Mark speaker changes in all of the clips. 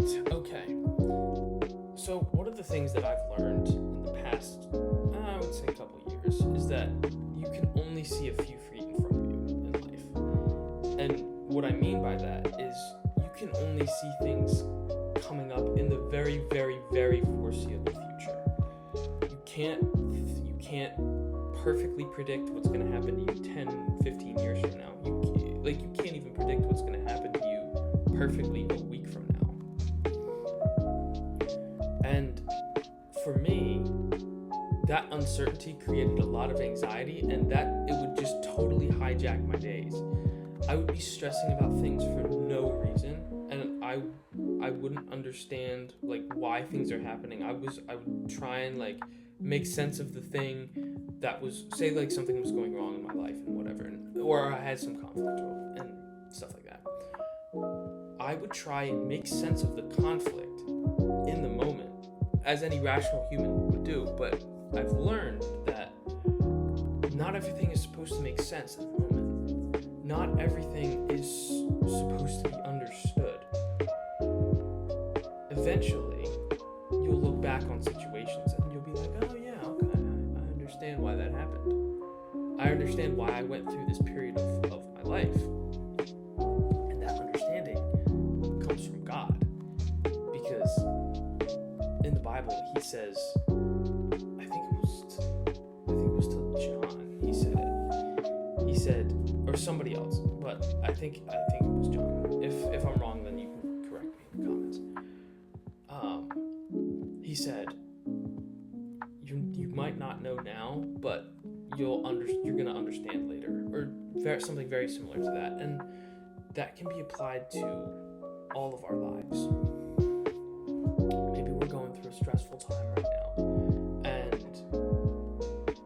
Speaker 1: Okay. So one of the things that I've learned in the past, I would say a couple of years, is that you can only see a few feet in front of you in life. And what I mean by that is you can only see things coming up in the very, very, very foreseeable future. You can't perfectly predict what's going to happen to you 10, 15 years from now. You can't even predict what's going to happen to you perfectly a week from now. And for me, that uncertainty created a lot of anxiety, and that it would just totally hijack my days. I would be stressing about things for no reason, and I wouldn't understand why things are happening. I would try and make sense of the thing that was, say something was going wrong in my life and whatever, or I had some conflict and stuff like that. I would try and make sense of the conflict in the moment, as any rational human would do, but I've learned that not everything is supposed to make sense in the moment. Not everything is supposed to be understood. Eventually, you'll look back on situations and you'll be like, oh yeah, okay, I understand why that happened. I understand why I went through this period of my life. And that understanding comes from God. Because in the Bible, he says, I think it was to John. He said, or somebody else, but I think it was John. If I'm wrong, then you can correct me in the comments. He said, you might not know now, but you're gonna understand later, or something very similar to that, and that can be applied to all of our lives. Maybe we're going through a stressful time right now, and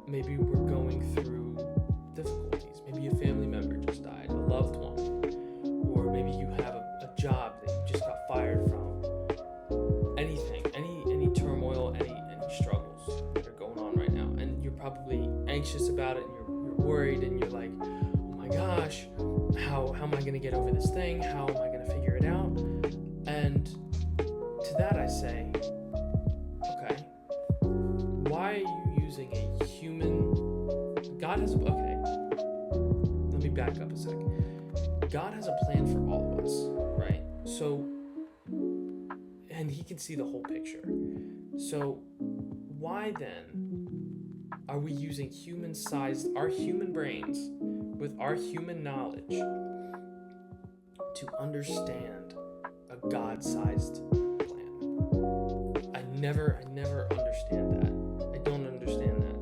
Speaker 1: maybe we're going through difficulties. Maybe a family member just died, a loved one, or maybe you have a job that you just got fired from. Anything, any turmoil, any struggles that are going on right now, and you're probably anxious about it, and you're worried, and you're like, oh my gosh, how am I gonna get over this thing? How am I gonna figure it out? And to that I say, okay, why are you using a human? Okay, let me back up a second. God has a plan for all of us, right? So, and he can see the whole picture. So why then are we using our human brains with our human knowledge to understand a God-sized plan? I never understand that. I don't understand that.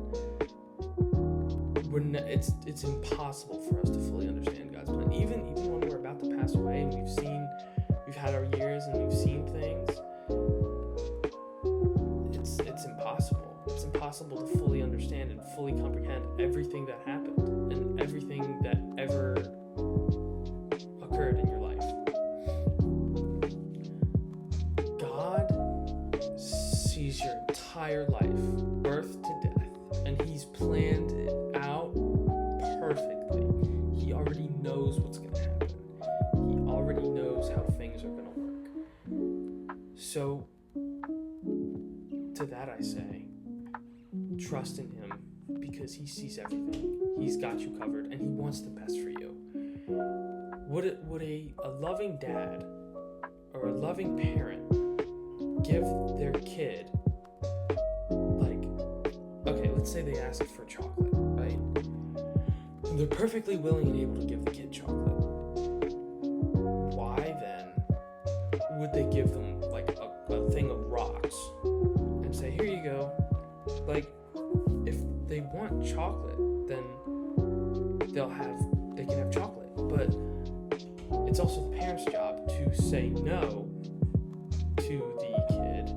Speaker 1: It's impossible for us to fully understand God's plan. Even when we're about to pass away and we've had our years and we've seen things, it's impossible. It's impossible to fully understand and fully comprehend everything that happened and everything that ever occurred in your life. God sees your entire life, birth to death, and he's planned it out perfectly. He already knows what's going to happen. He already knows how things are going to work. So, to that I say, trust in him because he sees everything. He's got you covered and he wants the best for you. Would a loving dad or a loving parent give their kid, okay, let's say they ask for chocolate, right? And they're perfectly willing and able to give the kid chocolate. Why then would they give them a thing of rocks and say, here you go? If they want chocolate, then they can have chocolate. But it's also the parent's job to say no to the kid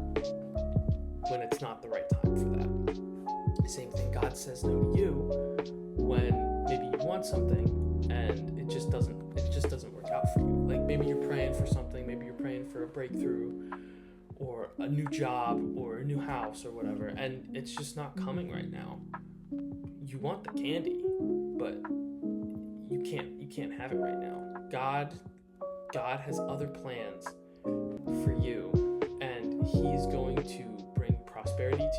Speaker 1: when it's not the right time for that. Same thing, God says no to you when maybe you want something and it just doesn't work out for you. Maybe you're praying for something, maybe you're praying for a breakthrough or a new job or a new house or whatever, and it's just not coming right now. You want the candy, but you can't have it right now. God has other plans for you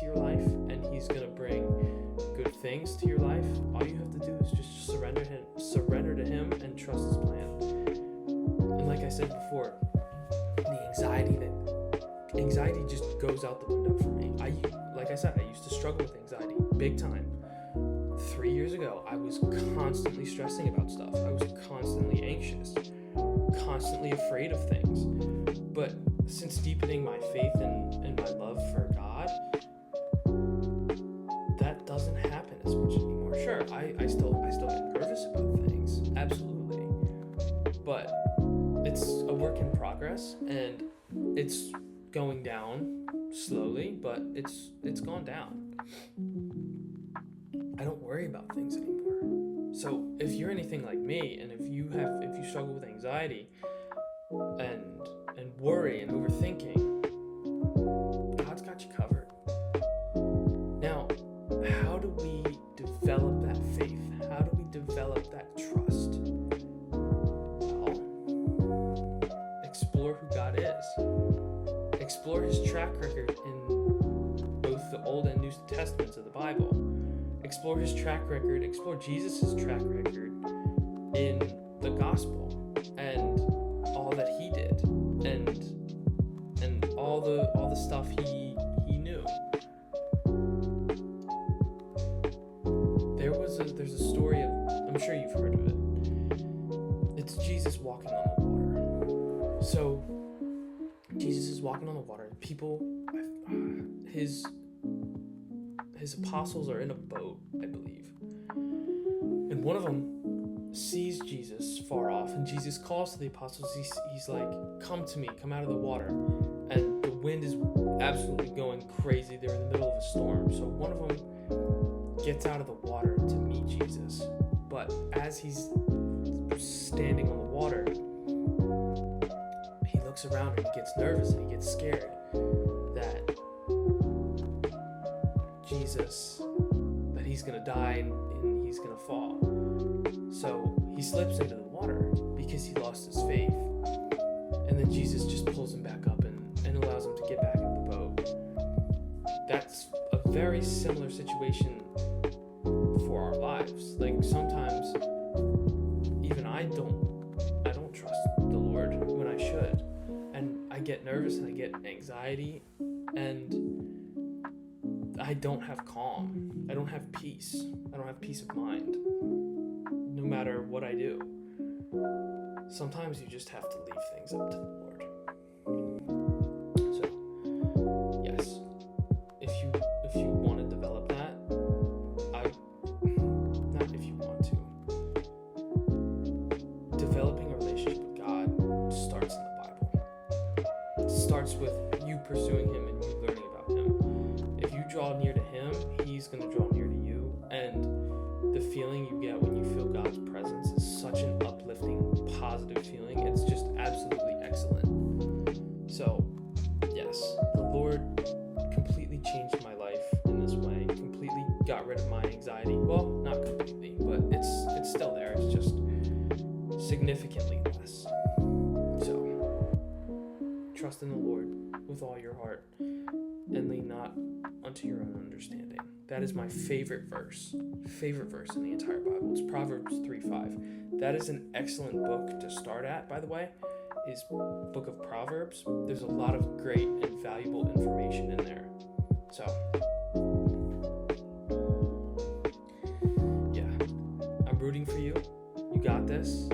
Speaker 1: into your life, and he's going to bring good things to your life. All you have to do is just surrender to him and trust his plan. And like I said before, the anxiety just goes out the window for me. Like I said, I used to struggle with anxiety big time. 3 years ago, I was constantly stressing about stuff. I was constantly anxious, constantly afraid of things. But since deepening my faith and my love for God, that doesn't happen as much anymore. Sure, I still get nervous about things, absolutely. But it's a work in progress, and it's going down slowly, but it's gone down. I don't worry about things anymore. So if you're anything like me, and if you struggle with anxiety and worry and overthinking, God's got you covered. Now, how do we develop that faith? How do we develop that trust? Well, explore who God is. Explore his track record in both the Old and New Testaments of the Bible. Explore his track record, explore Jesus' track record in the gospel and all that he did and all the stuff he knew. There's a story of, I'm sure you've heard of it. It's Jesus walking on the water. So Jesus is walking on the water. People, his apostles are in a boat, I believe. And one of them sees Jesus far off, and Jesus calls to the apostles. He's like, come to me, come out of the water. And the wind is absolutely going crazy. They're in the middle of a storm. So one of them gets out of the water to meet Jesus. But as he's standing on the water, he looks around and he gets nervous and he gets scared that he's gonna die and he's gonna fall. So he slips into the water because he lost his faith. And then Jesus just pulls him back up and allows him to get back in the boat. That's a very similar situation for our lives. Like sometimes even I don't trust the Lord when I should. And I get nervous and I get anxiety, and I don't have calm. I don't have peace. I don't have peace of mind, no matter what I do. Sometimes you just have to leave things up to the Lord. So, yes, if you want to develop that, not if you want to. Developing a relationship with God starts in the Bible. It starts with you pursuing Him and you learning about Him. If you draw near to Him, He's going to draw near to you. And the feeling you get when you feel God's presence is such an uplifting, positive feeling. It's just absolutely excellent. So, yes, the Lord completely changed my life in this way. Completely got rid of my anxiety. Well, not completely, but it's still there. It's just significantly less. So, trust in the Lord with all your heart and lean not unto your own understanding. That is my favorite verse in the entire Bible. It's Proverbs 3:5. That is an excellent book to start at, by the way, is Book of Proverbs. There's a lot of great and valuable information in there. So, yeah, I'm rooting for you. You got this.